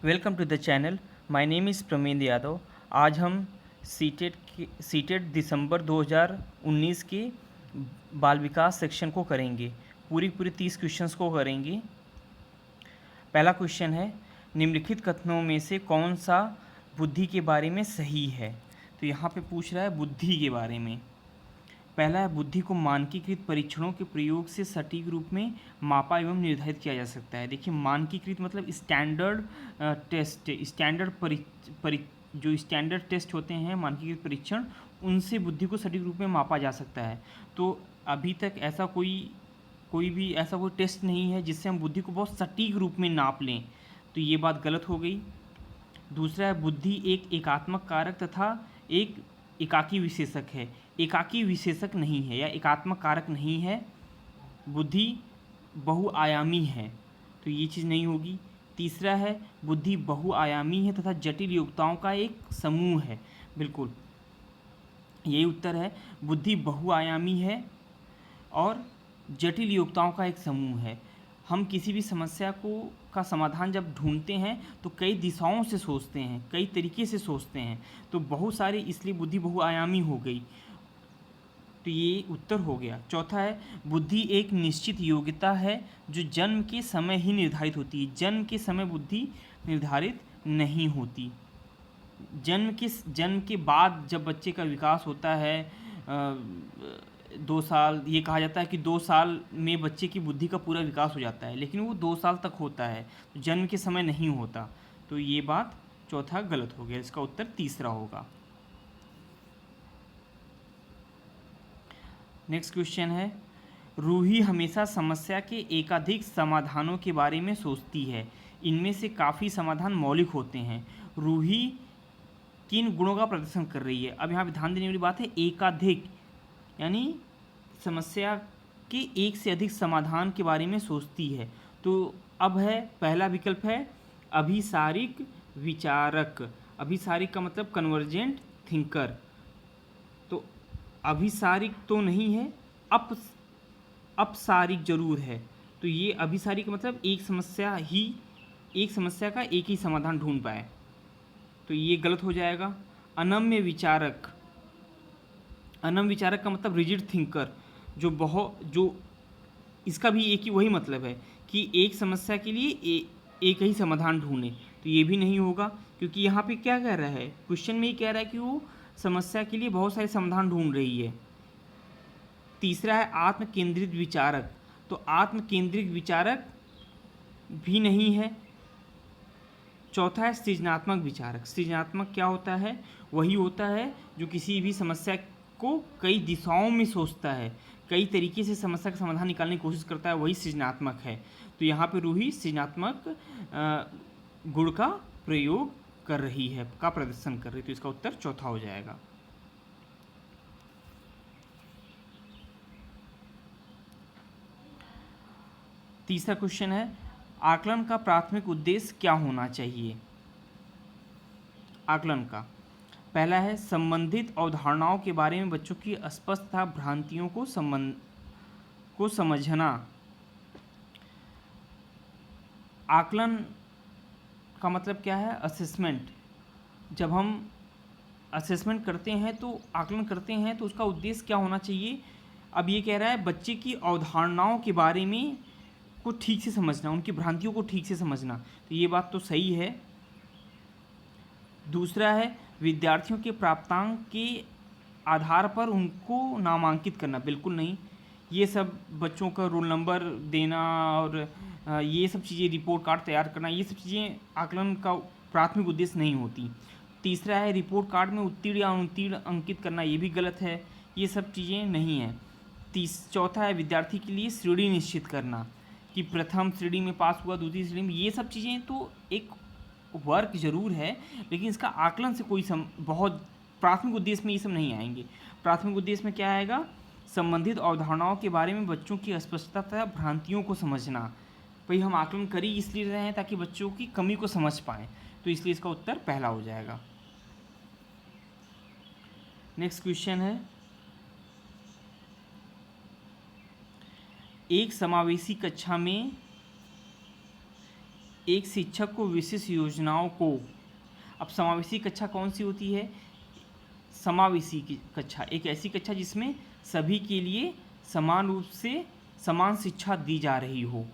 Welcome to the channel. My name is Pramendra Yadav. आज हम CTET दिसंबर 2019 के बाल विकास सेक्शन को करेंगे। पूरी 30 क्वेश्चंस को करेंगे। पहला क्वेश्चन है, निम्नलिखित कथनों में से कौन सा बुद्धि के बारे में सही है। तो यहाँ पे पूछ रहा है बुद्धि के बारे में। पहला है, बुद्धि को मानकीकृत परीक्षणों के प्रयोग से सटीक रूप में मापा एवं निर्धारित किया जा सकता है। देखिए, मानकीकृत मतलब स्टैंडर्ड टेस्ट, जो स्टैंडर्ड टेस्ट होते हैं मानकीकृत परीक्षण, उनसे बुद्धि को सटीक रूप में मापा जा सकता है। तो अभी तक ऐसा कोई भी ऐसा कोई टेस्ट नहीं है जिससे हम बुद्धि को बहुत सटीक रूप में नाप लें। तो ये बात गलत हो गई। दूसरा है, बुद्धि एक एकात्मक कारक तथा एक एकाकी विशेषक है। एकाकी विशेषक नहीं है या एकात्मक कारक नहीं है। बुद्धि बहुआयामी है, तो ये चीज़ नहीं होगी। तीसरा है, बुद्धि बहुआयामी है तथा जटिल योग्यताओं का एक समूह है। बिल्कुल यही उत्तर है। बुद्धि बहुआयामी है और जटिल योग्यताओं का एक समूह है। हम किसी भी समस्या का समाधान जब ढूंढते हैं तो कई दिशाओं से सोचते हैं, कई तरीके से सोचते हैं, तो बहुत सारी, इसलिए बुद्धि बहुआयामी हो गई। तो ये उत्तर हो गया। चौथा है, बुद्धि एक निश्चित योग्यता है जो जन्म के समय ही निर्धारित होती है। जन्म के समय बुद्धि निर्धारित नहीं होती। जन्म के बाद जब बच्चे का विकास होता है, 2 साल, ये कहा जाता है कि 2 साल में बच्चे की बुद्धि का पूरा विकास हो जाता है, लेकिन वो 2 साल तक होता है, तो जन्म के समय नहीं होता। तो ये बात चौथा गलत हो गया। इसका उत्तर तीसरा होगा। नेक्स्ट क्वेश्चन है, रूही हमेशा समस्या के एकाधिक समाधानों के बारे में सोचती है। इनमें से काफ़ी समाधान मौलिक होते हैं। रूही किन गुणों का प्रदर्शन कर रही है। अब यहाँ पे ध्यान देने वाली बात है, एकाधिक यानी समस्या के एक से अधिक समाधान के बारे में सोचती है। तो अब है, पहला विकल्प है अभिसारिक विचारक। अभिसारिक का मतलब कन्वर्जेंट थिंकर। तो अभिसारिक तो नहीं है, अपसारिक जरूर है। तो ये अभिसारिक मतलब एक समस्या का एक ही समाधान ढूंढ पाए, तो ये गलत हो जाएगा। अनम्य विचारक का मतलब रिजिड थिंकर, जो इसका भी एक ही वही मतलब है कि एक समस्या के लिए एक ही समाधान ढूंढे। तो ये भी नहीं होगा, क्योंकि यहाँ पे क्या कह रहा है, क्वेश्चन में ही कह रहा है कि वो समस्या के लिए बहुत सारे समाधान ढूंढ रही है। तीसरा है आत्म केंद्रित विचारक। तो आत्म केंद्रित विचारक भी नहीं है। चौथा है सृजनात्मक विचारक। सृजनात्मक क्या होता है, वही होता है जो किसी भी समस्या को कई दिशाओं में सोचता है, कई तरीके से समस्या का समाधान निकालने की कोशिश करता है, वही सृजनात्मक है। तो यहाँ पे रूही सृजनात्मक गुण का प्रयोग कर रही है, का प्रदर्शन कर रही है। तो इसका उत्तर चौथा हो जाएगा। तीसरा क्वेश्चन है, आकलन का प्राथमिक उद्देश्य क्या होना चाहिए। आकलन का पहला है, संबंधित अवधारणाओं के बारे में बच्चों की स्पष्ट तथा भ्रांतियों को समझना। आकलन का मतलब क्या है, असेसमेंट। जब हम असेसमेंट करते हैं तो आकलन करते हैं तो उसका उद्देश्य क्या होना चाहिए। अब ये कह रहा है बच्चे की अवधारणाओं के बारे में को ठीक से समझना, उनकी भ्रांतियों को ठीक से समझना। तो ये बात तो सही है। दूसरा है, विद्यार्थियों के प्राप्तांक के आधार पर उनको नामांकित करना। बिल्कुल नहीं, ये सब बच्चों का रोल नंबर देना और ये सब चीज़ें, रिपोर्ट कार्ड तैयार करना, ये सब चीज़ें आकलन का प्राथमिक उद्देश्य नहीं होती। तीसरा है, रिपोर्ट कार्ड में उत्तीर्ण या अनुत्तीर्ण अंकित करना, ये भी गलत है, ये सब चीज़ें नहीं हैं। चौथा है, विद्यार्थी के लिए श्रेणी निश्चित करना कि प्रथम श्रेणी में पास हुआ, दूसरी श्रेणी में, ये सब चीज़ें तो एक वर्क जरूर है, लेकिन इसका आकलन से कोई बहुत प्राथमिक उद्देश्य में ये सब नहीं आएंगे। प्राथमिक उद्देश्य में क्या आएगा, संबंधित अवधारणाओं के बारे में बच्चों की स्पष्टता तथा भ्रांतियों को समझना। भाई हम आकलन कर ही इसलिए रहे हैं ताकि बच्चों की कमी को समझ पाएँ, तो इसलिए इसका उत्तर पहला हो जाएगा। नेक्स्ट क्वेश्चन है, एक समावेशी कक्षा में एक शिक्षक को विशिष्ट योजनाओं को, अब समावेशी कक्षा कौन सी होती है? समावेशी की कक्षा एक ऐसी कक्षा जिसमें सभी के लिए समान रूप से समान शिक्षा दी जा रही हो,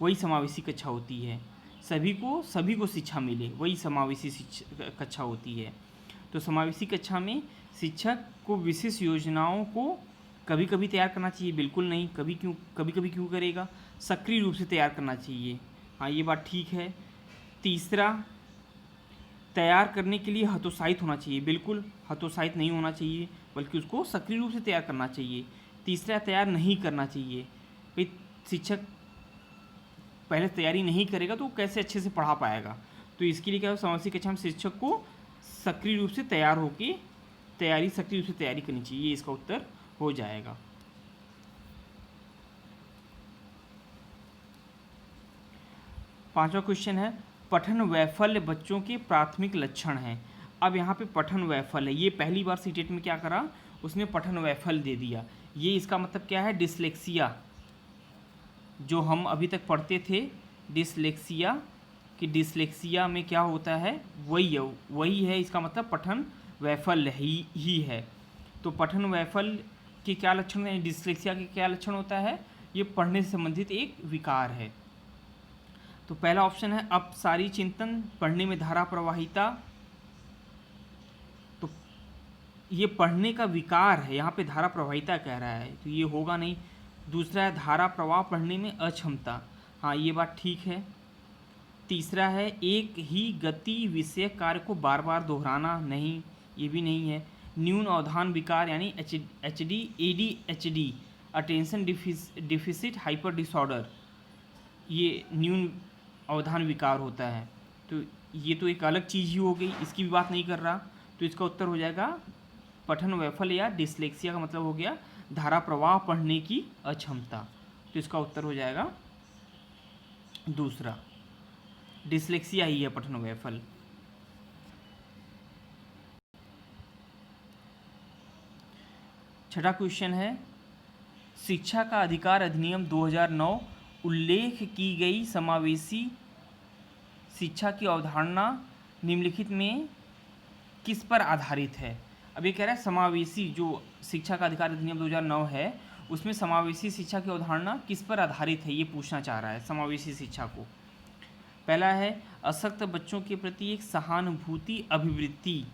वही समावेशी कक्षा होती है। सभी को शिक्षा मिले, वही समावेशी कक्षा होती है। तो समावेशी कक्षा में शिक्षक को विशेष योजनाओं को कभी कभी तैयार करना चाहिए, बिल्कुल नहीं। कभी कभी क्यों करेगा? सक्रिय रूप से तैयार करना चाहिए। हाँ, ये बात ठीक है। तीसरा, तैयार करने के लिए हतोत्साहित होना चाहिए, बिल्कुल हतोत्साहित नहीं होना चाहिए, बल्कि उसको सक्रिय रूप से तैयार करना चाहिए। तीसरा, तैयार नहीं करना चाहिए। भाई शिक्षक पहले तैयारी नहीं करेगा तो वो कैसे अच्छे से पढ़ा पाएगा? तो इसके लिए क्या हो, समावेशी कक्षा में शिक्षक को सक्रिय रूप से सक्रिय रूप से तैयारी करनी चाहिए, ये इसका उत्तर हो जाएगा। पांचवा क्वेश्चन है, पठन वैफल्य बच्चों के प्राथमिक लक्षण हैं। अब यहाँ पे पठन वैफल्य, ये पहली बार सीटेट में क्या करा, उसने पठन वैफल्य दे दिया। ये इसका मतलब क्या है? डिसलेक्सिया, जो हम अभी तक पढ़ते थे डिसलेक्सिया, कि डिसलेक्सिया में क्या होता है, वही है इसका मतलब पठन वैफल्य ही है। तो पठन वैफल्य के क्या लक्षण हैं? डिसलेक्सिया के क्या लक्षण होता है? ये पढ़ने से संबंधित एक विकार है। तो पहला ऑप्शन है अपसारी चिंतन, पढ़ने में धारा प्रवाहिता, तो ये पढ़ने का विकार है, यहाँ पे धारा प्रवाहिता कह रहा है, तो ये होगा नहीं। दूसरा है धारा प्रवाह, पढ़ने में अक्षमता, हाँ ये बात ठीक है। तीसरा है एक ही गति विषय कार्य को बार बार दोहराना, नहीं, ये भी नहीं है। न्यून अवधान विकार यानी ADHD, attention deficit hyper disorder, ये न्यून अवधान विकार होता है, तो ये तो एक अलग चीज़ ही हो गई, इसकी भी बात नहीं कर रहा। तो इसका उत्तर हो जाएगा पठन वैफल्य या डिसलेक्सिया का मतलब हो गया धारा प्रवाह, पढ़ने की अक्षमता। तो इसका उत्तर हो जाएगा दूसरा, डिसलेक्सिया ही है पठन वैफल्य। छठा क्वेश्चन है, शिक्षा का अधिकार अधिनियम 2009 उल्लेख की गई समावेशी शिक्षा की अवधारणा निम्नलिखित में किस पर आधारित है? अब ये कह रहा है समावेशी जो शिक्षा का अधिकार अधिनियम 2009 है, उसमें समावेशी शिक्षा की अवधारणा किस पर आधारित है, ये पूछना चाह रहा है समावेशी शिक्षा को। पहला है अशक्त बच्चों के प्रति एक सहानुभूति अभिवृत्ति।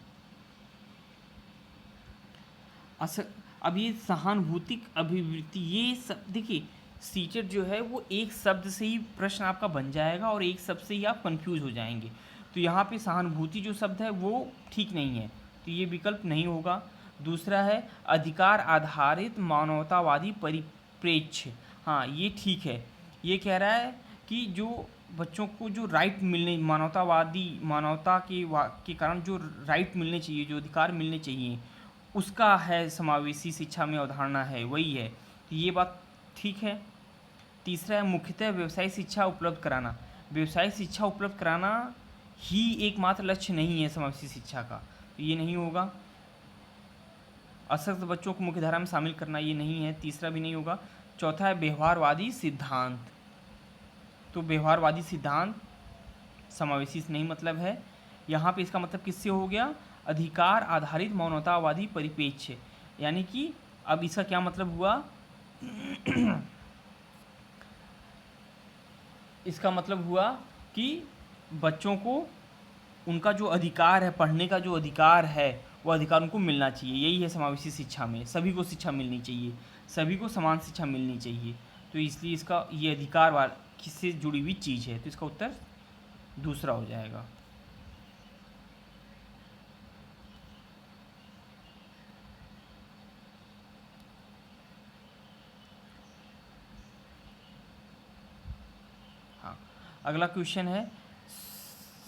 अब ये सहानुभूतिक अभिवृत्ति, ये सब देखिए, सीटेट जो है वो एक शब्द से ही प्रश्न आपका बन जाएगा और एक शब्द से ही आप कंफ्यूज हो जाएंगे। तो यहाँ पे सहानुभूति जो शब्द है वो ठीक नहीं है, तो ये विकल्प नहीं होगा। दूसरा है अधिकार आधारित मानवतावादी परिप्रेक्ष्य, हाँ ये ठीक है। ये कह रहा है कि जो बच्चों को जो राइट मिलने, मानवता के कारण जो राइट मिलने चाहिए, जो अधिकार मिलने चाहिए, उसका है समावेशी शिक्षा में अवधारणा है, वही है, तो ये बात ठीक है। तीसरा है मुख्यतः व्यवसायिक शिक्षा उपलब्ध कराना। व्यवसायिक शिक्षा उपलब्ध कराना ही एकमात्र लक्ष्य नहीं है समावेशी शिक्षा का, तो ये नहीं होगा। अशक्त बच्चों को मुख्यधारा में शामिल करना, ये नहीं है, तीसरा भी नहीं होगा। चौथा है व्यवहारवादी सिद्धांत, तो व्यवहारवादी सिद्धांत समावेशी से नहीं मतलब है। यहाँ पे इसका मतलब किससे हो गया? अधिकार आधारित मानवतावादी परिप्रेक्ष्य, यानी कि अब इसका क्या मतलब हुआ? इसका मतलब हुआ कि बच्चों को उनका जो अधिकार है, पढ़ने का जो अधिकार है, वो अधिकार उनको मिलना चाहिए, यही है समावेशी शिक्षा में। सभी को शिक्षा मिलनी चाहिए, सभी को समान शिक्षा मिलनी चाहिए, तो इसलिए इसका ये अधिकार किससे जुड़ी हुई चीज़ है, तो इसका उत्तर दूसरा हो जाएगा। हाँ, अगला क्वेश्चन है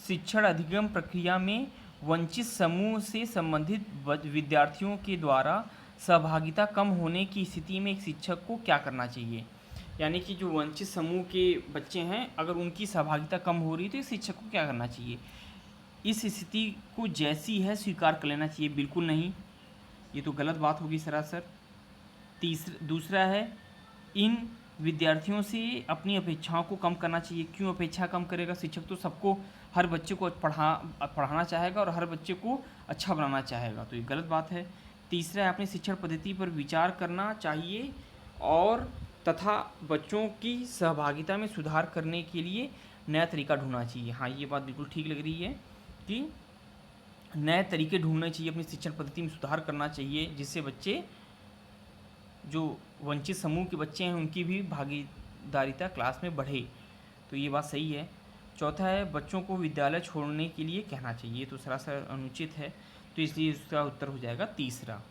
शिक्षण अधिगम प्रक्रिया में वंचित समूह से संबंधित विद्यार्थियों के द्वारा सहभागिता कम होने की स्थिति में एक शिक्षक को क्या करना चाहिए? यानी कि जो वंचित समूह के बच्चे हैं, अगर उनकी सहभागिता कम हो रही है तो इस शिक्षक को क्या करना चाहिए? इस स्थिति को जैसी है स्वीकार कर लेना चाहिए, बिल्कुल नहीं, ये तो गलत बात होगी सरासर। दूसरा है इन विद्यार्थियों से अपनी अपेक्षाओं को कम करना चाहिए। क्यों अपेक्षा कम करेगा? शिक्षक तो सबको, हर बच्चे को पढ़ाना चाहेगा और हर बच्चे को अच्छा बनाना चाहेगा, तो ये गलत बात है। तीसरा है अपनी शिक्षण पद्धति पर विचार करना चाहिए और तथा बच्चों की सहभागिता में सुधार करने के लिए नया तरीका ढूंढना चाहिए। हाँ, ये बात बिल्कुल ठीक लग रही है कि नए तरीके ढूंढने चाहिए, अपनी शिक्षण पद्धति में सुधार करना चाहिए, जिससे बच्चे, जो वंचित समूह के बच्चे हैं, उनकी भी भागीदारिता क्लास में बढ़े। तो ये बात सही है। चौथा है बच्चों को विद्यालय छोड़ने के लिए कहना चाहिए, तो सरासर अनुचित है, तो इसलिए इसका उत्तर हो जाएगा तीसरा।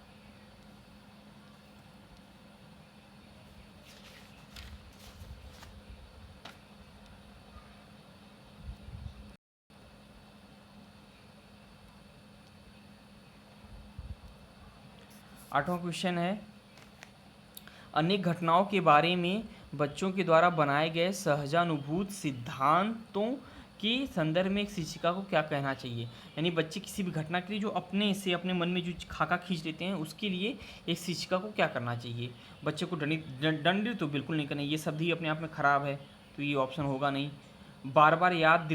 आठवां क्वेश्चन है अनेक घटनाओं के बारे में बच्चों के द्वारा बनाए गए सहजानुभूत सिद्धांतों के संदर्भ में एक शिक्षिका को क्या कहना चाहिए। यानी बच्चे किसी भी घटना के लिए जो अपने से अपने मन में जो खाका खींच लेते हैं, उसके लिए एक शिक्षिका को क्या करना चाहिए। बच्चे को दंडित तो बिल्कुल नहीं करना, ये शब्द ही अपने आप में ख़राब है, तो ये ऑप्शन होगा नहीं। बार बार याद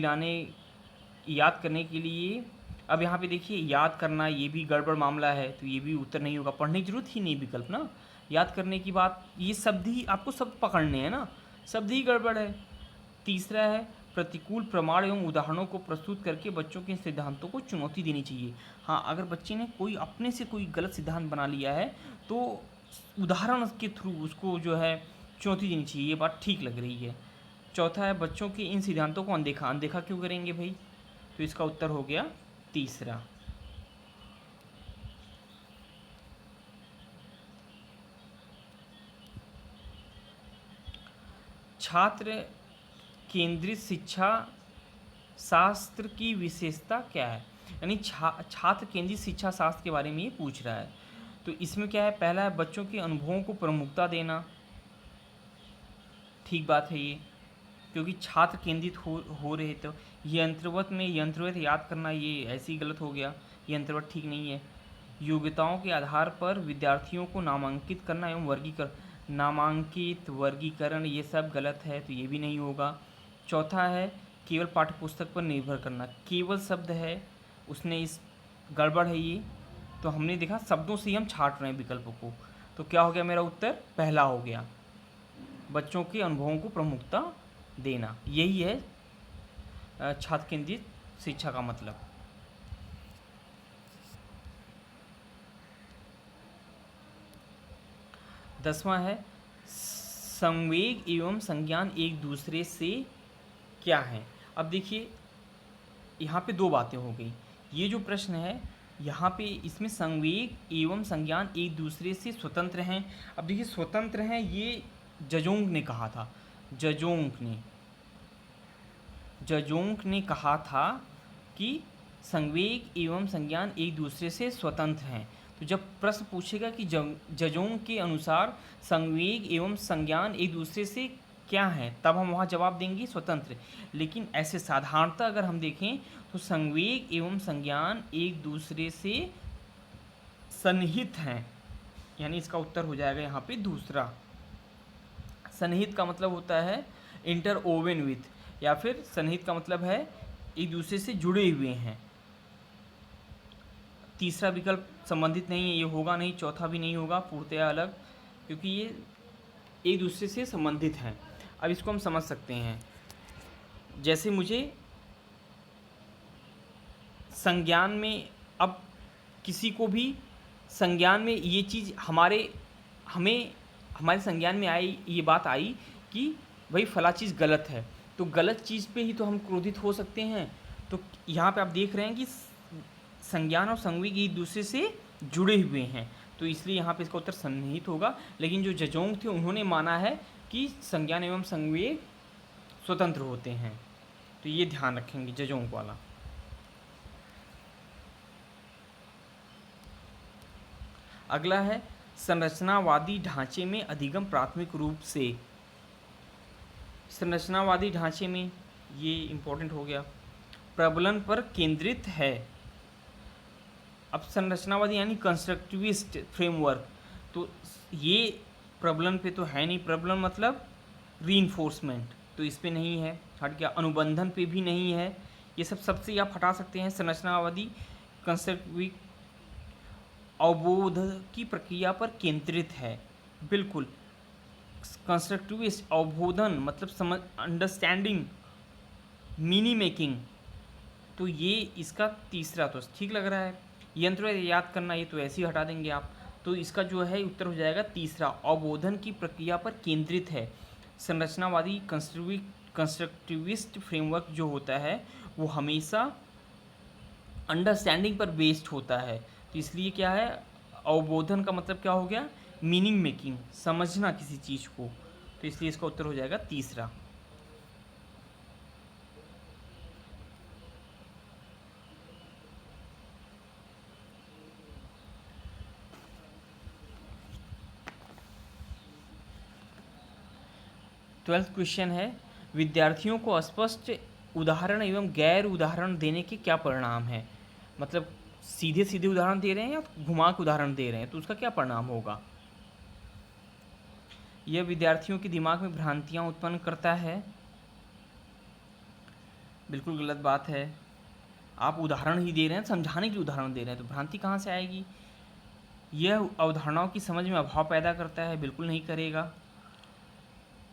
करने के लिए, अब यहाँ पे देखिए याद करना ये भी गड़बड़ मामला है, तो ये भी उत्तर नहीं होगा। पढ़ने की जरूरत ही नहीं विकल्प ना, याद करने की बात, ये शब्द ही आपको सब पकड़ने हैं ना, शब्द ही गड़बड़ है। तीसरा है प्रतिकूल प्रमाण एवं उदाहरणों को प्रस्तुत करके बच्चों के सिद्धांतों को चुनौती देनी चाहिए। हाँ, अगर बच्चे ने कोई अपने से कोई गलत सिद्धांत बना लिया है तो उदाहरण के थ्रू उसको जो है चुनौती देनी चाहिए, ये बात ठीक लग रही है। चौथा है बच्चों के इन सिद्धांतों को अनदेखा क्यों करेंगे भाई, तो इसका उत्तर हो गया तीसरा। छात्र केंद्रित शिक्षा शास्त्र की विशेषता क्या है। यानी छात्र केंद्रित शिक्षा शास्त्र के बारे में ये पूछ रहा है। तो इसमें क्या है, पहला है बच्चों के अनुभवों को प्रमुखता देना। ठीक बात है ये, क्योंकि छात्र केंद्रित हो रहे, तो यंत्रवत याद करना ये ऐसे ही गलत हो गया, यंत्रवत ठीक नहीं है। योग्यताओं के आधार पर विद्यार्थियों को नामांकित करना एवं वर्गीकरण ये सब गलत है, तो ये भी नहीं होगा। चौथा है केवल पाठ्यपुस्तक पर निर्भर करना, केवल शब्द है उसने इस गड़बड़ है ये, तो हमने देखा शब्दों से ही हम छाट रहे हैं विकल्पों को, तो क्या हो गया मेरा उत्तर पहला हो गया, बच्चों के अनुभवों को प्रमुखता देना, यही है छात्र केंद्रित शिक्षा का मतलब। दसवां है संवेग एवं संज्ञान एक दूसरे से क्या है। अब देखिए यहाँ पे दो बातें हो गई, ये जो प्रश्न है यहाँ पे इसमें संवेग एवं संज्ञान एक दूसरे से स्वतंत्र हैं। अब देखिए स्वतंत्र हैं ये जजोंग ने कहा था, जजोंग ने कहा था कि संवेग एवं संज्ञान एक दूसरे से स्वतंत्र हैं। तो जब प्रश्न पूछेगा कि जजोंग के अनुसार संवेग एवं संज्ञान एक दूसरे से क्या है, तब हम वहाँ जवाब देंगे स्वतंत्र। लेकिन ऐसे साधारणतः अगर हम देखें तो संवेग एवं संज्ञान एक दूसरे से सन्निहित हैं, यानी इसका उत्तर हो जाएगा यहाँ पे दूसरा। सन्निहित का मतलब होता है इंटरओवन विथ, या फिर सन्निहित का मतलब है एक दूसरे से जुड़े हुए हैं। तीसरा विकल्प संबंधित नहीं है, ये होगा नहीं। चौथा भी नहीं होगा, पूर्णतया अलग, क्योंकि ये एक दूसरे से संबंधित हैं। अब इसको हम समझ सकते हैं, जैसे मुझे संज्ञान में, अब किसी को भी संज्ञान में ये चीज़ हमारे संज्ञान में आई, ये बात आई कि भाई फला चीज़ गलत है, तो गलत चीज़ पे ही तो हम क्रोधित हो सकते हैं। तो यहाँ पे आप देख रहे हैं कि संज्ञान और संवेग एक दूसरे से जुड़े हुए हैं, तो इसलिए यहाँ पे इसका उत्तर सन्निहित होगा। लेकिन जो जजोंग थे उन्होंने माना है कि संज्ञान एवं संवेग स्वतंत्र होते हैं, तो ये ध्यान रखेंगे जजोंग वाला। अगला है संरचनावादी ढांचे में अधिगम प्राथमिक रूप से। संरचनावादी ढांचे में ये इम्पोर्टेंट हो गया, प्रबलन पर केंद्रित है। अब संरचनावादी यानी कंस्ट्रक्टिविस्ट फ्रेमवर्क, तो ये प्रबलन पे तो है नहीं। प्रबलन मतलब रीइंफोर्समेंट तो इस पे नहीं है, हट गया। अनुबंधन पे भी नहीं है, ये सब सबसे आप हटा सकते हैं। संरचनावादी कंस्ट्रक्टिव अवबोध की प्रक्रिया पर केंद्रित है, बिल्कुल। कंस्ट्रक्टिविस्ट अवबोधन मतलब समझ, अंडरस्टैंडिंग, मीनी मेकिंग, तो ये इसका तीसरा तो ठीक लग रहा है। यंत्र याद करना, ये तो ऐसे ही हटा देंगे आप। तो इसका जो है उत्तर हो जाएगा तीसरा, अवबोधन की प्रक्रिया पर केंद्रित है। संरचनावादी कंस्ट्रक्टिविस्ट फ्रेमवर्क जो होता है वो हमेशा अंडरस्टैंडिंग पर बेस्ड होता है। तो इसलिए क्या है, अवबोधन का मतलब क्या हो गया, मीनिंग मेकिंग, समझना किसी चीज़ को। तो इसलिए इसका उत्तर हो जाएगा तीसरा। ट्वेल्थ क्वेश्चन है, विद्यार्थियों को स्पष्ट उदाहरण एवं गैर उदाहरण देने के क्या परिणाम है। मतलब सीधे सीधे उदाहरण दे रहे हैं या घुमा के उदाहरण दे रहे हैं, तो उसका क्या परिणाम होगा। यह विद्यार्थियों के दिमाग में भ्रांतियां उत्पन्न करता है, बिल्कुल गलत बात है। आप उदाहरण ही दे रहे हैं, समझाने के लिए उदाहरण दे रहे हैं, तो भ्रांति कहाँ से आएगी। यह अवधारणाओं की समझ में अभाव पैदा करता है, बिल्कुल नहीं करेगा।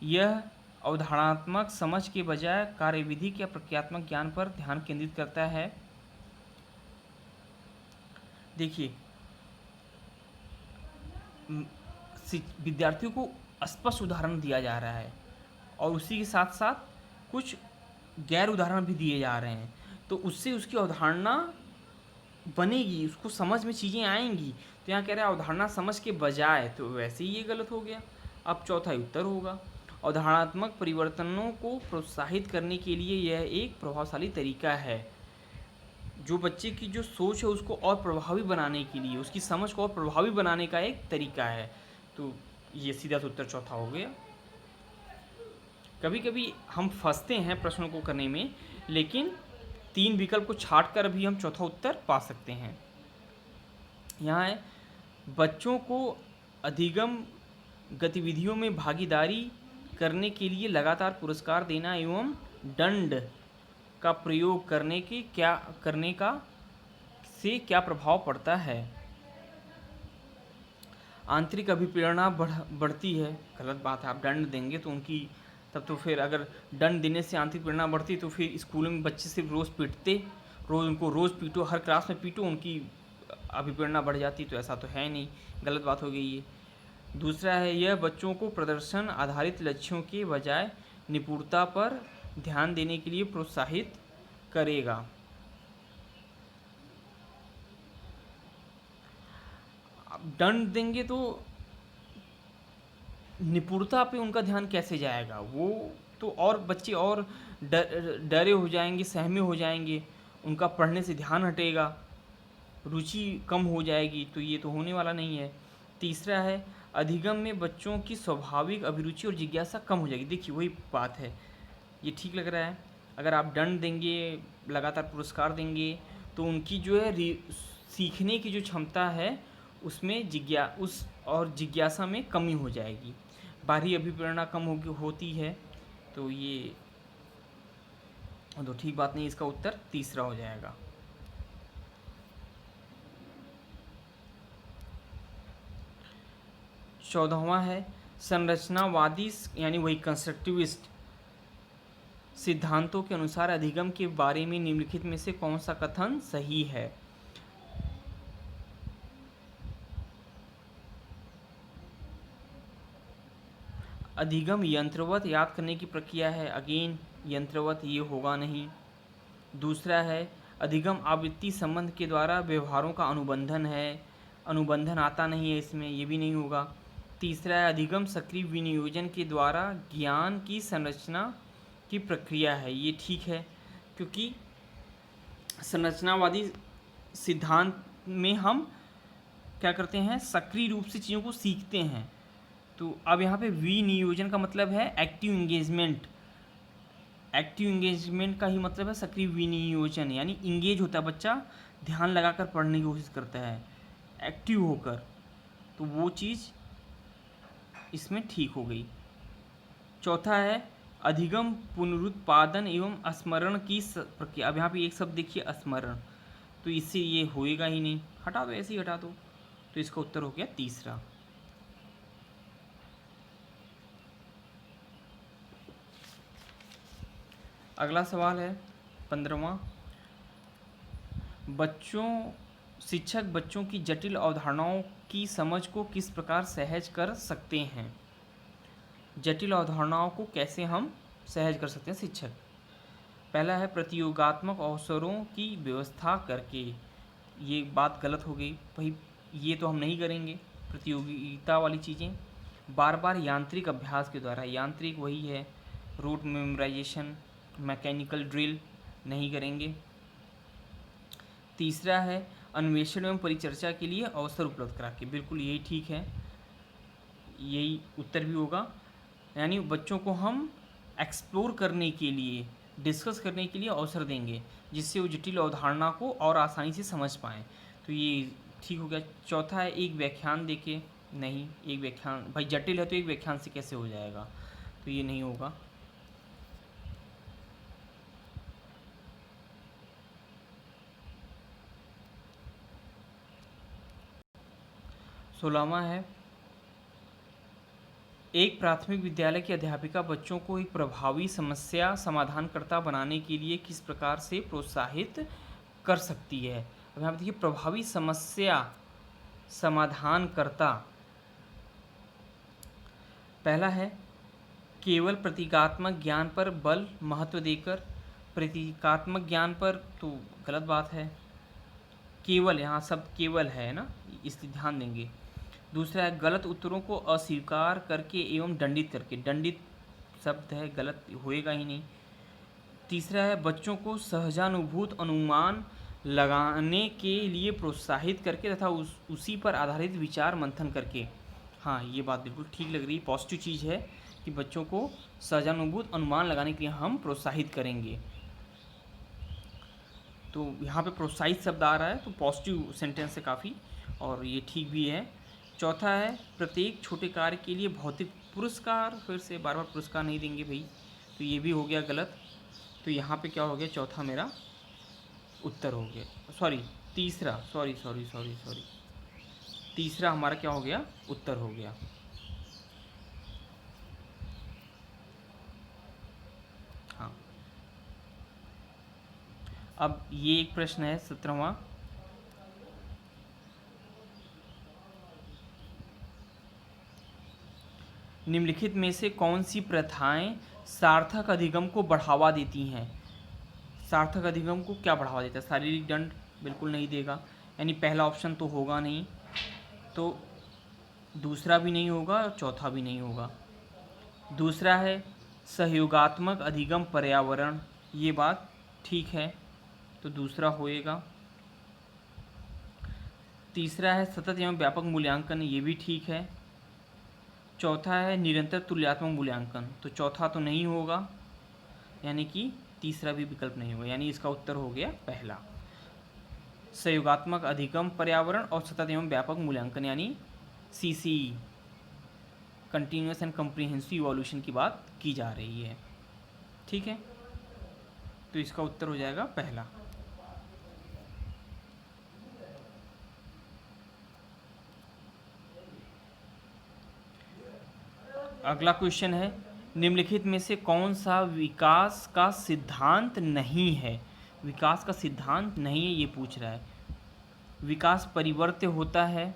यह अवधारणात्मक समझ के बजाय कार्यविधि या प्रक्रियात्मक ज्ञान पर ध्यान केंद्रित करता है। देखिए, विद्यार्थियों को स्पष्ट उदाहरण दिया जा रहा है और उसी के साथ साथ कुछ गैर उदाहरण भी दिए जा रहे हैं, तो उससे उसकी अवधारणा बनेगी, उसको समझ में चीज़ें आएंगी। तो यहाँ कह रहा है अवधारणा समझ के बजाय, तो वैसे ही ये गलत हो गया। अब चौथा उत्तर होगा, अवधारणात्मक परिवर्तनों को प्रोत्साहित करने के लिए यह एक प्रभावशाली तरीका है। जो बच्चे की जो सोच है उसको और प्रभावी बनाने के लिए, उसकी समझ को और प्रभावी बनाने का एक तरीका है। तो ये सीधा सा उत्तर चौथा हो गया। कभी कभी हम फंसते हैं प्रश्नों को करने में, लेकिन 3 विकल्प को छाट कर भी हम चौथा उत्तर पा सकते हैं। यहाँ है, बच्चों को अधिगम गतिविधियों में भागीदारी करने के लिए लगातार पुरस्कार देना एवं दंड का प्रयोग करने का से क्या प्रभाव पड़ता है। आंतरिक अभिप्रेरणा बढ़ती है, गलत बात है। आप दंड देंगे तो उनकी, तब तो फिर अगर दंड देने से आंतरिक प्रेरणा बढ़ती तो फिर स्कूल में बच्चे सिर्फ रोज़ पीटते, उनको रोज़ पीटो, हर क्लास में पीटो, उनकी अभिप्रेरणा बढ़ जाती। तो ऐसा तो है नहीं, गलत बात हो गई ये। दूसरा है, यह बच्चों को प्रदर्शन आधारित लक्ष्यों के बजाय निपुणता पर ध्यान देने के लिए प्रोत्साहित करेगा। दंड देंगे तो निपुणता पे उनका ध्यान कैसे जाएगा, वो तो और बच्चे और डरे हो जाएंगे, सहमे हो जाएंगे, उनका पढ़ने से ध्यान हटेगा, रुचि कम हो जाएगी, तो ये तो होने वाला नहीं है। तीसरा है, अधिगम में बच्चों की स्वाभाविक अभिरुचि और जिज्ञासा कम हो जाएगी। देखिए वही बात है, ये ठीक लग रहा है। अगर आप दंड देंगे, लगातार पुरस्कार देंगे, तो उनकी जो है सीखने की जो क्षमता है उसमें जिज्ञासा में कमी हो जाएगी, बाहरी अभिप्रेरणा कम होती है। तो ये तो ठीक बात नहीं, इसका उत्तर तीसरा हो जाएगा। चौदहवां है, संरचनावादी यानी वही कंस्ट्रक्टिविस्ट सिद्धांतों के अनुसार अधिगम के बारे में निम्नलिखित में से कौन सा कथन सही है। अधिगम यंत्रवत याद करने की प्रक्रिया है, अगेन यंत्रवत ये होगा नहीं। दूसरा है, अधिगम आवृत्ति संबंध के द्वारा व्यवहारों का अनुबंधन है, अनुबंधन आता नहीं है इसमें, ये भी नहीं होगा। तीसरा है, अधिगम सक्रिय विनियोजन के द्वारा ज्ञान की संरचना की प्रक्रिया है, ये ठीक है, क्योंकि संरचनावादी सिद्धांत में हम क्या करते हैं, सक्रिय रूप से चीज़ों को सीखते हैं। तो अब यहाँ पे विनियोजन का मतलब है एक्टिव एंगेजमेंट, एक्टिव एंगेजमेंट का ही मतलब है सक्रिय विनियोजन, यानी इंगेज होता है बच्चा, ध्यान लगाकर पढ़ने की कोशिश करता है एक्टिव होकर, तो वो चीज़ इसमें ठीक हो गई। चौथा है अधिगम पुनरुत्पादन एवं स्मरण की प्रक्रिया। अब यहाँ पे एक शब्द देखिए स्मरण, तो इससे ये होएगा ही नहीं, हटा दो, ऐसे ही हटा दो। तो इसका उत्तर हो गया तीसरा। अगला सवाल है 15वां। शिक्षक बच्चों की जटिल अवधारणाओं की समझ को किस प्रकार सहज कर सकते हैं। जटिल अवधारणाओं को कैसे हम सहज कर सकते हैं शिक्षक। पहला है प्रतियोगात्मक अवसरों की व्यवस्था करके। ये बात गलत हो गई भाई, ये तो हम नहीं करेंगे प्रतियोगिता वाली चीज़ें। बार बार यांत्रिक अभ्यास के द्वारा, यांत्रिक वही है रूट मेमोराइजेशन, मैकेनिकल ड्रिल, नहीं करेंगे। तीसरा है अन्वेषण एवं परिचर्चा के लिए अवसर उपलब्ध करा के। बिल्कुल यही ठीक है, यही उत्तर भी होगा। यानी बच्चों को हम एक्सप्लोर करने के लिए, डिस्कस करने के लिए अवसर देंगे, जिससे वो जटिल अवधारणा को और आसानी से समझ पाएँ। तो ये ठीक हो गया। चौथा है एक व्याख्यान देके। नहीं, एक व्याख्यान भाई जटिल है तो एक व्याख्यान से कैसे हो जाएगा, तो ये नहीं होगा। सोलहवां है एक प्राथमिक विद्यालय की अध्यापिका बच्चों को एक प्रभावी समस्या समाधानकर्ता बनाने के लिए किस प्रकार से प्रोत्साहित कर सकती है। अब यहाँ पे देखिए प्रभावी समस्या समाधानकर्ता, पहला है केवल प्रतीकात्मक ज्ञान पर बल महत्व देकर। प्रतीकात्मक ज्ञान पर तो गलत बात है, केवल यहाँ शब्द केवल है ना, इसलिए ध्यान देंगे। दूसरा है गलत उत्तरों को अस्वीकार करके एवं दंडित करके। दंडित शब्द है, गलत होएगा ही नहीं। तीसरा है बच्चों को सहजानुभूत अनुमान लगाने के लिए प्रोत्साहित करके तथा उसी पर आधारित विचार मंथन करके। हाँ, ये बात बिल्कुल ठीक लग रही है, पॉजिटिव चीज़ है कि बच्चों को सहजानुभूत अनुमान लगाने के लिए हम प्रोत्साहित करेंगे। तो यहाँ पे प्रोत्साहित शब्द आ रहा है, तो पॉजिटिव सेंटेंस है काफ़ी, और ये ठीक भी है। चौथा है प्रत्येक छोटे कार्य के लिए भौतिक पुरस्कार। फिर से बार बार पुरस्कार नहीं देंगे भाई, तो ये भी हो गया गलत। तो यहाँ पे क्या हो गया, चौथा मेरा उत्तर हो गया, सॉरी तीसरा, सॉरी सॉरी सॉरी सॉरी तीसरा हमारा क्या हो गया, उत्तर हो गया। हाँ, अब ये एक प्रश्न है 17वां। निम्नलिखित में से कौन सी प्रथाएं सार्थक अधिगम को बढ़ावा देती हैं। सार्थक अधिगम को क्या बढ़ावा देता है, शारीरिक दंड बिल्कुल नहीं देगा, यानी पहला ऑप्शन तो होगा नहीं, तो दूसरा भी नहीं होगा और चौथा भी नहीं होगा। दूसरा है सहयोगात्मक अधिगम पर्यावरण, ये बात ठीक है, तो दूसरा होएगा। तीसरा है सतत एवं व्यापक मूल्यांकन, ये भी ठीक है। चौथा है निरंतर तुल्यात्मक मूल्यांकन, तो चौथा तो नहीं होगा, यानी कि तीसरा भी विकल्प नहीं होगा, यानी इसका उत्तर हो गया पहला। सहयोगात्मक अधिगम पर्यावरण और सतत एवं व्यापक मूल्यांकन, यानी CCE, continuous and comprehensive evolution की बात की जा रही है। ठीक है, तो इसका उत्तर हो जाएगा पहला। अगला क्वेश्चन है निम्नलिखित में से कौन सा विकास का सिद्धांत नहीं है। विकास का सिद्धांत नहीं है ये पूछ रहा है। विकास परिवर्त्य होता है,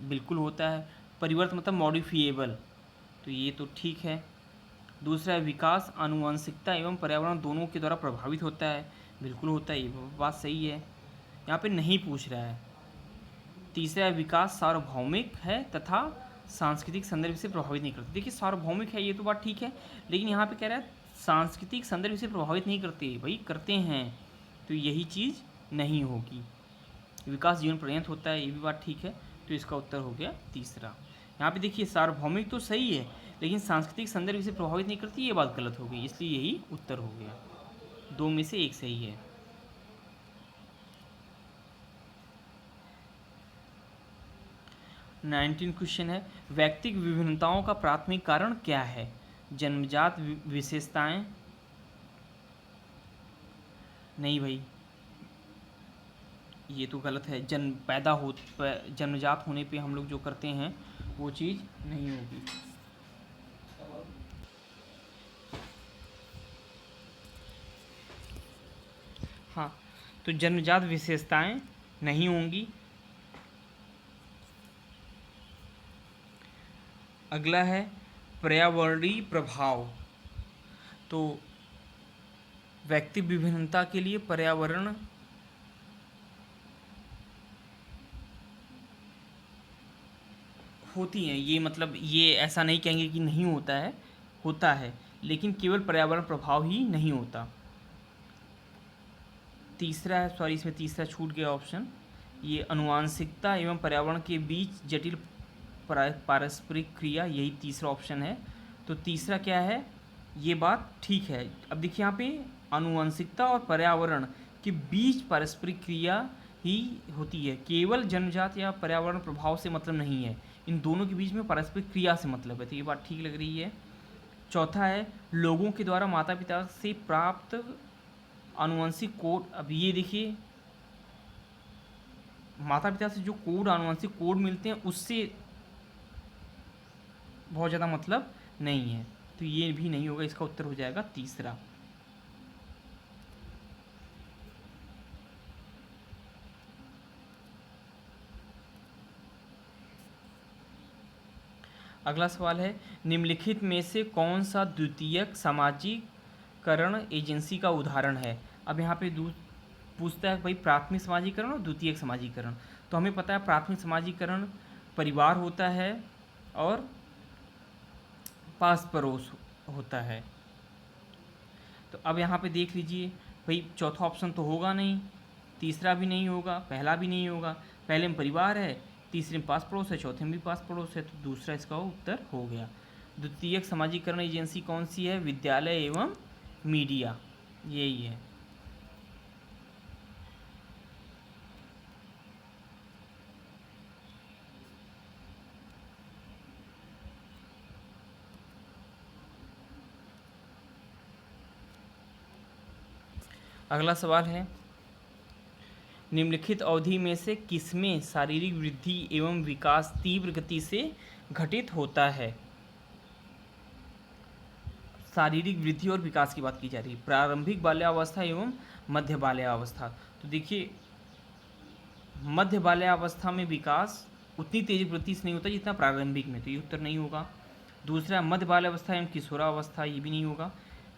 बिल्कुल होता है, परिवर्तन मतलब मॉडिफिएबल, तो ये तो ठीक है। दूसरा है विकास आनुवंशिकता एवं पर्यावरण दोनों के द्वारा प्रभावित होता है, बिल्कुल होता है, ये बात सही है, यहाँ पे नहीं पूछ रहा है। तीसरा है विकास सार्वभौमिक है तथा सांस्कृतिक संदर्भ से प्रभावित नहीं करते। देखिए सार्वभौमिक है ये तो बात ठीक है, लेकिन यहाँ पे कह रहा है सांस्कृतिक संदर्भ से प्रभावित नहीं करते, भाई करते हैं, तो यही चीज़ नहीं होगी। विकास जीवन पर्यंत होता है, ये भी बात ठीक है, तो इसका उत्तर हो गया तीसरा। यहाँ पे देखिए सार्वभौमिक तो सही है, लेकिन सांस्कृतिक संदर्भ से प्रभावित नहीं करती, ये बात गलत हो गई, इसलिए यही उत्तर हो गया। दो में से एक सही है। नाइनटीन क्वेश्चन है व्यक्तिगत विभिन्नताओं का प्राथमिक कारण क्या है। जन्मजात विशेषताएं, नहीं भाई ये तो गलत है। जन्मजात होने पे हम लोग जो करते हैं वो चीज़ नहीं होगी। हाँ, तो जन्मजात विशेषताएं नहीं होंगी। अगला है पर्यावरणीय प्रभाव। तो व्यक्ति विभिन्नता के लिए पर्यावरण होती हैं, ये मतलब ये ऐसा नहीं कहेंगे कि नहीं होता है, होता है, लेकिन केवल पर्यावरण प्रभाव ही नहीं होता। तीसरा है, सॉरी इसमें तीसरा छूट गया ऑप्शन, ये अनुवांशिकता एवं पर्यावरण के बीच जटिल पारस्परिक क्रिया, यही तीसरा ऑप्शन है। तो तीसरा क्या है, ये बात ठीक है। अब देखिए यहाँ पे अनुवांशिकता और पर्यावरण के बीच पारस्परिक क्रिया ही होती है, केवल जन्मजात या पर्यावरण प्रभाव से मतलब नहीं है, इन दोनों के बीच में पारस्परिक क्रिया से मतलब है। तो ये बात ठीक लग रही है। चौथा है लोगों के द्वारा माता पिता से प्राप्त आनुवंशिक कोड। अब ये देखिए माता पिता से जो कोड आनुवंशिक कोड मिलते हैं उससे बहुत ज़्यादा मतलब नहीं है, तो ये भी नहीं होगा, इसका उत्तर हो जाएगा तीसरा। अगला सवाल है निम्नलिखित में से कौन सा द्वितीयक सामाजिकरण एजेंसी का उदाहरण है। अब यहाँ पे पूछता है भाई प्राथमिक समाजीकरण और द्वितीयक समाजीकरण। तो हमें पता है प्राथमिक समाजीकरण परिवार होता है और पास पड़ोस होता है। तो अब यहाँ पे देख लीजिए भाई चौथा ऑप्शन तो होगा नहीं, तीसरा भी नहीं होगा, पहला भी नहीं होगा। पहले में परिवार है, तीसरे में पास पड़ोस है, चौथे में भी पास पड़ोस है, तो दूसरा इसका उत्तर हो गया। द्वितीयक समाजीकरण एजेंसी कौन सी है, विद्यालय एवं मीडिया, यही है। अगला सवाल है निम्नलिखित अवधि में से किसमें शारीरिक वृद्धि एवं विकास तीव्र गति से घटित होता है। शारीरिक वृद्धि और विकास की बात की जा रही है, प्रारंभिक बाल्यावस्था एवं मध्य बाल्यावस्था। तो देखिए मध्य बाल्यावस्था में विकास उतनी तेज गति से नहीं होता जितना प्रारंभिक में, तो ये उत्तर नहीं होगा। दूसरा मध्य बाल्यावस्था एवं किशोरावस्था, ये भी नहीं होगा।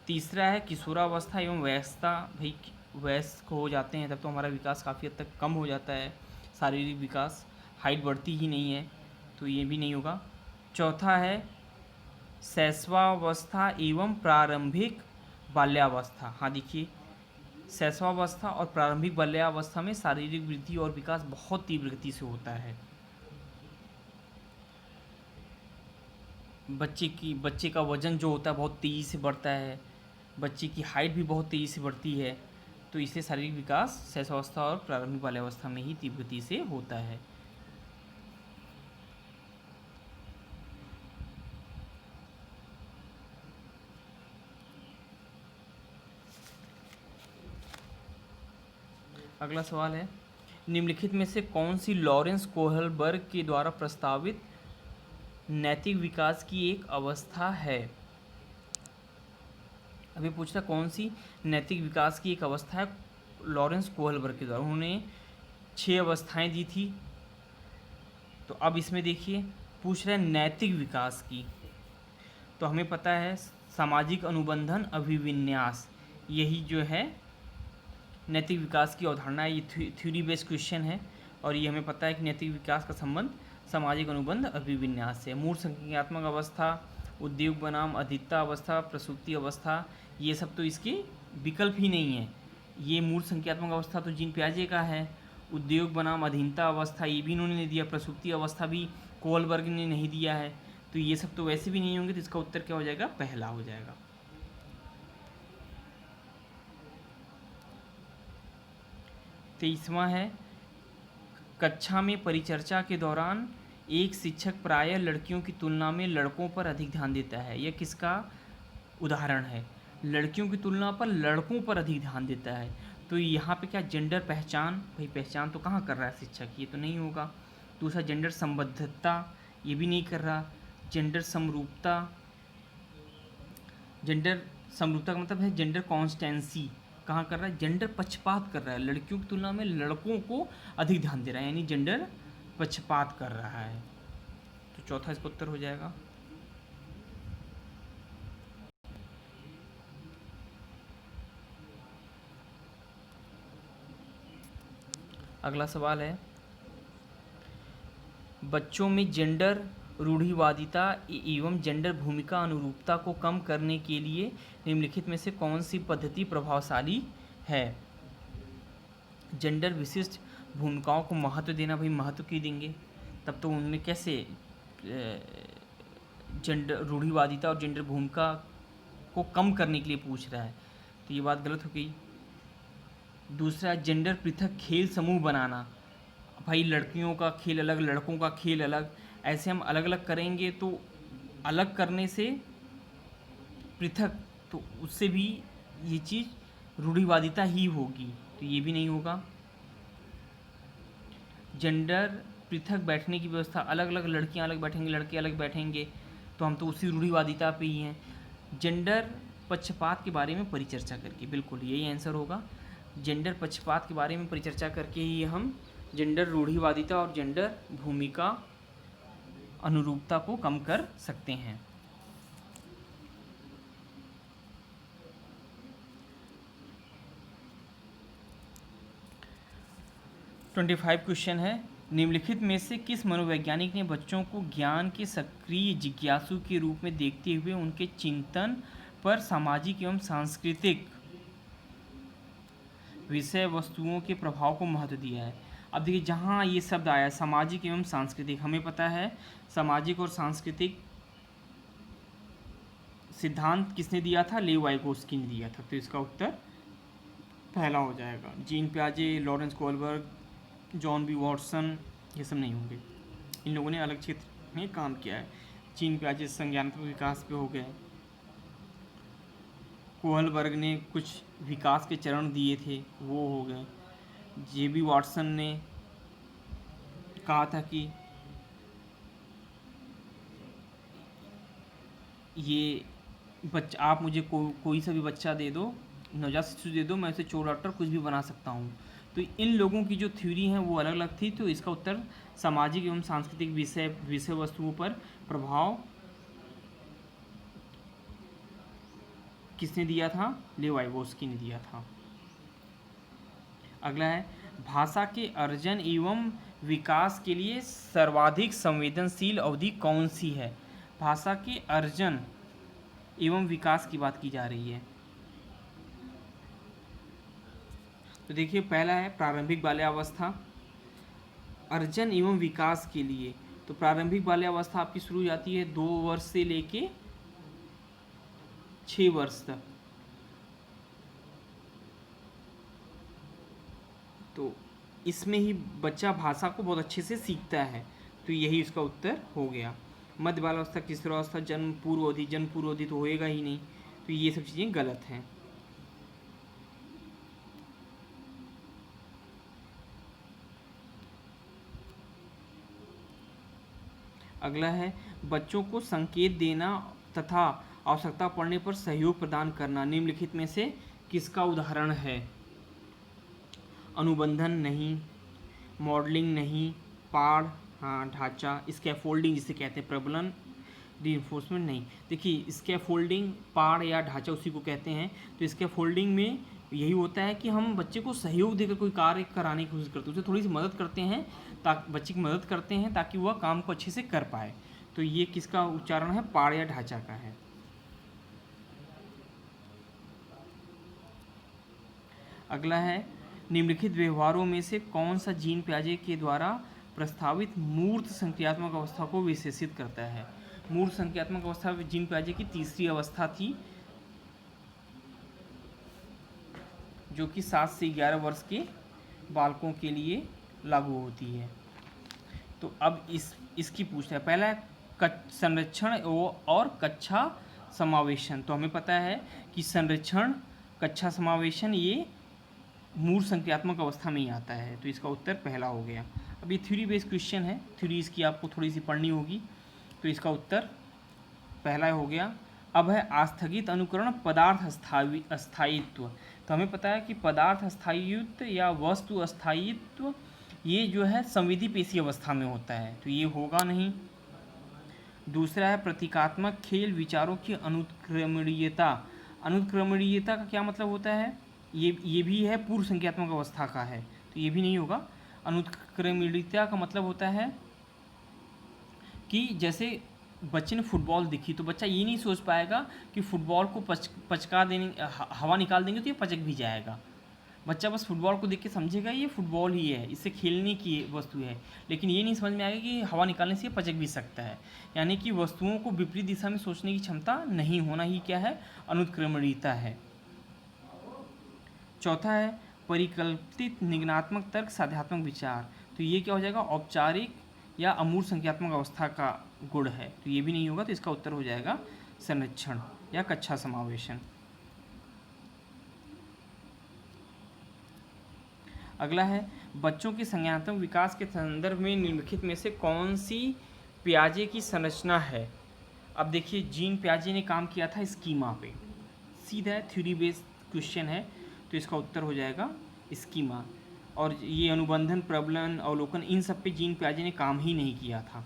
तीसरा है किशोरावस्था एवं वयस्कता, भाई वयस्क हो जाते हैं तब तो हमारा विकास काफ़ी हद तक कम हो जाता है, शारीरिक विकास, हाइट बढ़ती ही नहीं है, तो ये भी नहीं होगा। चौथा है शैशवावस्था एवं प्रारंभिक बाल्यावस्था। हाँ देखिए शैशवावस्था और प्रारंभिक बाल्यावस्था में शारीरिक वृद्धि और विकास बहुत तीव्र गति से होता है। बच्चे का वजन जो होता है बहुत तेज़ी से बढ़ता है, बच्चे की हाइट भी बहुत तेज़ी से बढ़ती है, तो इससे शारीरिक विकास शैशवावस्था और प्रारंभिक बाल्यावस्था में ही तीव्र गति से होता है। अगला सवाल है निम्नलिखित में से कौन सी लॉरेंस कोहलबर्ग के द्वारा प्रस्तावित नैतिक विकास की एक अवस्था है। अभी पूछता कौन सी नैतिक विकास की एक अवस्था है लॉरेंस कोहलबर्ग के द्वारा, उन्होंने 6 अवस्थाएं दी थी। तो अब इसमें देखिए पूछ रहे हैं नैतिक विकास की, तो हमें पता है सामाजिक अनुबंधन अभिविन्यास, यही जो है नैतिक विकास की अवधारणा है। ये थ्योरी बेस्ड क्वेश्चन है और ये हमें पता है कि नैतिक विकास का संबंध सामाजिक अनुबंध अभिविन्यास से। मूल संज्ञात्मक अवस्था, उद्योग बनाम अधिकता अवस्था, प्रसूति अवस्था, ये सब तो इसके विकल्प ही नहीं है। ये मूल संज्ञात्मक अवस्था तो जीन पियाजे का है, उद्योग बनाम अधीनता अवस्था ये भी इन्होंने नहीं दिया, प्रसूति अवस्था भी कोहलबर्ग ने नहीं दिया है, तो ये सब तो वैसे भी नहीं होंगे, तो इसका उत्तर क्या हो जाएगा, पहला हो जाएगा। तेईसवां है कक्षा में परिचर्चा के दौरान एक शिक्षक प्रायः लड़कियों की तुलना में लड़कों पर अधिक ध्यान देता है, यह किसका उदाहरण है। लड़कियों की तुलना पर लड़कों पर अधिक ध्यान देता है। तो यहाँ पे क्या, जेंडर पहचान, भाई पहचान तो कहाँ कर रहा है शिक्षक, ये तो नहीं होगा। दूसरा जेंडर संबद्धता, ये भी नहीं कर रहा। जेंडर समरूपता, जेंडर समरूपता का मतलब है जेंडर कॉन्स्टेंसी, कहाँ कर रहा है, जेंडर पक्षपात कर रहा है, लड़कियों की तुलना में लड़कों को अधिक ध्यान दे रहा है, यानी जेंडर पक्षपात कर रहा है। तो चौथा इसका उत्तर हो जाएगा। अगला सवाल है, बच्चों में जेंडर रूढ़िवादिता एवं जेंडर भूमिका अनुरूपता को कम करने के लिए निम्नलिखित में से कौन सी पद्धति प्रभावशाली है। जेंडर विशिष्ट भूमिकाओं को महत्व देना, भाई महत्व क्यों देंगे, तब तो उनमें कैसे जेंडर रूढ़िवादिता और जेंडर भूमिका को कम करने के लिए पूछ रहा है, तो ये बात गलत हो गई। दूसरा, जेंडर पृथक खेल समूह बनाना, भाई लड़कियों का खेल अलग, लड़कों का खेल अलग, ऐसे हम अलग अलग करेंगे तो अलग करने से पृथक, तो उससे भी ये चीज़ रूढ़िवादिता ही होगी, तो ये भी नहीं होगा। जेंडर पृथक बैठने की व्यवस्था, अलग अलग लड़कियां अलग बैठेंगे, लड़के अलग बैठेंगे, तो हम तो उसी रूढ़िवादिता पे ही हैं। जेंडर पक्षपात के बारे में परिचर्चा करके, बिल्कुल यही आंसर होगा। जेंडर पक्षपात के बारे में परिचर्चा करके ही हम जेंडर रूढ़िवादिता और जेंडर भूमिका अनुरूपता को कम कर सकते हैं। ट्वेंटी 25 क्वेश्चन है, निम्नलिखित में से किस मनोवैज्ञानिक ने बच्चों को ज्ञान के सक्रिय जिज्ञासु के रूप में देखते हुए उनके चिंतन पर सामाजिक एवं सांस्कृतिक विषय वस्तुओं के प्रभाव को महत्व दिया है। अब देखिए, जहाँ ये शब्द आया सामाजिक एवं सांस्कृतिक, हमें पता है सामाजिक और सांस्कृतिक सिद्धांत किसने दिया था, लेव वाइगोत्स्की ने दिया था, तो इसका उत्तर पहला हो जाएगा। जीन पियाजे, Lawrence Kohlberg, John B Watson, ये सब नहीं होंगे, इन लोगों ने अलग क्षेत्र में काम किया है। जीन पियाजे संज्ञानात्मक विकास पे हो गए, कोहलबर्ग ने कुछ विकास के चरण दिए थे, वो हो गए। जे बी वॉटसन ने कहा था कि ये बच्चा, आप मुझे कोई सा भी बच्चा दे दो, नवजात शिशु दे दो, मैं उसे चोर डॉक्टर कुछ भी बना सकता हूँ। तो इन लोगों की जो थ्योरी है वो अलग अलग थी, तो इसका उत्तर सामाजिक एवं सांस्कृतिक विषय वस्तुओं पर प्रभाव किसने दिया था, लेव वाइगोत्स्की ने दिया था। अगला है, भाषा के अर्जन एवं विकास के लिए सर्वाधिक संवेदनशील अवधि कौन सी है। भाषा के अर्जन एवं विकास की बात की जा रही है, तो देखिए पहला है प्रारंभिक बाल्यावस्था। अर्जन एवं विकास के लिए तो प्रारंभिक बाल्यावस्था आपकी शुरू हो जाती है 2 वर्ष से लेके 6 वर्ष तक, तो इसमें ही बच्चा भाषा को बहुत अच्छे से सीखता है, तो यही इसका उत्तर हो गया। मध्य बाल्यावस्था, किशोरावस्था, जन्म पूर्व अवधि तो होएगा ही नहीं, तो ये सब चीज़ें गलत हैं। अगला है, बच्चों को संकेत देना तथा आवश्यकता पड़ने पर सहयोग प्रदान करना निम्नलिखित में से किसका उदाहरण है। अनुबंधन नहीं, मॉडलिंग नहीं, पाढ़ हाँ, ढांचा, स्कैफोल्डिंग जिसे कहते हैं, प्रबलन, रीइंफोर्समेंट नहीं। देखिए स्कैफोल्डिंग, पाढ़ या ढांचा उसी को कहते हैं। तो स्कैफोल्डिंग में यही होता है कि हम बच्चे को सहयोग देकर कोई कार्य कराने की कोशिश करते हैं, उसे थोड़ी सी मदद करते हैं, ताकि बच्चे की मदद करते हैं ताकि वह काम को अच्छे से कर पाए। तो ये किसका उच्चारण है, पाढ़ या ढांचा का है। अगला है, निम्नलिखित व्यवहारों में से कौन सा जीन पियाजे के द्वारा प्रस्तावित मूर्त संक्रियात्मक अवस्था को विशेषित करता है। मूर्त संक्रियात्मक अवस्था जीन पियाजे की तीसरी अवस्था थी, जो कि 7 से 11 वर्ष के बालकों के लिए लागू होती है। तो अब इसकी पूछता है, पहला है संरक्षण और कक्षा समावेशन, तो हमें पता है कि संरक्षण, कक्षा समावेशन ये मूल संक्रियात्मक अवस्था में ही आता है, तो इसका उत्तर पहला हो गया। अब ये थ्योरी बेस्ड क्वेश्चन है, थ्योरी इसकी आपको थोड़ी सी पढ़नी होगी, तो इसका उत्तर पहला हो गया। अब है आस्थगित अनुकरण पदार्थ अस्थायित्व, तो हमें पता है कि पदार्थ अस्थायित्व या वस्तु अस्थायित्व ये जो है संवेदी पेशी अवस्था में होता है, तो ये होगा नहीं। दूसरा है प्रतीकात्मक खेल विचारों की अनुत्क्रमणीयता, अनुत्क्रमणीयता का क्या मतलब होता है, ये भी है पूर्व संज्ञात्मक अवस्था का है, तो ये भी नहीं होगा। अनुत्क्रमणीयता का मतलब होता है कि जैसे बच्चे ने फुटबॉल दिखी तो बच्चा ये नहीं सोच पाएगा कि फुटबॉल को पचका देने हवा निकाल देंगे तो ये पचक भी जाएगा। बच्चा बस फुटबॉल को देख के समझेगा ये फुटबॉल ही है, इससे खेलने की वस्तु है, लेकिन ये नहीं समझ में आएगा कि हवा निकालने से ये पचक भी सकता है। यानी कि वस्तुओं को विपरीत दिशा में सोचने की क्षमता नहीं होना ही क्या है, अनुत्क्रमणीयता है। चौथा है परिकल्पित निगमनात्मक तर्क साध्यात्मक विचार, तो ये क्या हो जाएगा, औपचारिक या अमूर्त संख्यात्मक अवस्था का गुण है, तो ये भी नहीं होगा, तो इसका उत्तर हो जाएगा संरक्षण या कक्षा समावेशन। अगला है बच्चों के संज्ञानात्मक विकास के संदर्भ में निम्नलिखित में से कौन सी पियाजे की संरचना है। अब देखिए जीन पियाजे ने काम किया था स्कीमा पे, सीधा थ्योरी बेस्ड क्वेश्चन है, तो इसका उत्तर हो जाएगा स्कीमा। और ये अनुबंधन, प्रबलन, अवलोकन, इन सब पे जीन पियाजे ने काम ही नहीं किया था।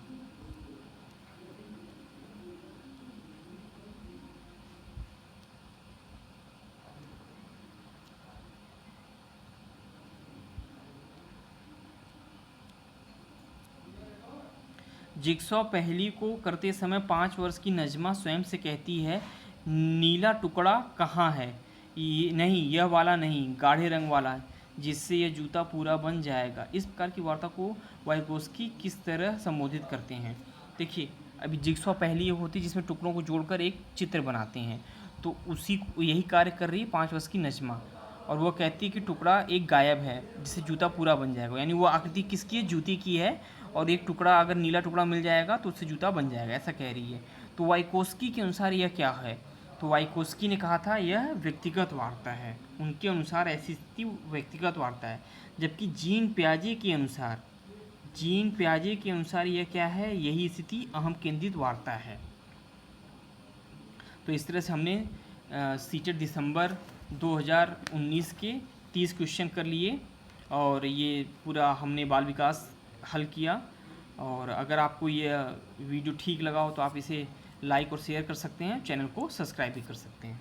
जिगसॉ पहेली को करते समय 5 वर्ष की नजमा स्वयं से कहती है नीला टुकड़ा कहाँ है, ये नहीं, यह वाला नहीं, गाढ़े रंग वाला, जिससे यह जूता पूरा बन जाएगा। इस प्रकार की वार्ता को वाइगोस्की किस तरह संबोधित करते हैं। देखिए अभी जिगसॉ पहेली होती है जिसमें टुकड़ों को जोड़कर एक चित्र बनाते हैं, तो उसी यही कार्य कर रही है 5 वर्ष की नजमा, और वो कहती है कि टुकड़ा एक गायब है जिससे जूता पूरा बन जाएगा, यानी वो आकृति किसकी है, जूते की है, और एक टुकड़ा अगर नीला टुकड़ा मिल जाएगा तो उससे जूता बन जाएगा, ऐसा कह रही है। तो वाइकोस्की के अनुसार यह क्या है, तो वाइकोस्की ने कहा था यह व्यक्तिगत वार्ता है, उनके अनुसार ऐसी स्थिति व्यक्तिगत वार्ता है। जबकि जीन पियाजे के अनुसार यह क्या है, यही स्थिति अहम केंद्रित वार्ता है। तो इस तरह से हमने सीटेट दिसंबर 2019 के 30 क्वेश्चन कर लिए, और ये पूरा हमने बाल विकास हल किया। और अगर आपको ये वीडियो ठीक लगा हो तो आप इसे लाइक और शेयर कर सकते हैं, चैनल को सब्सक्राइब भी कर सकते हैं।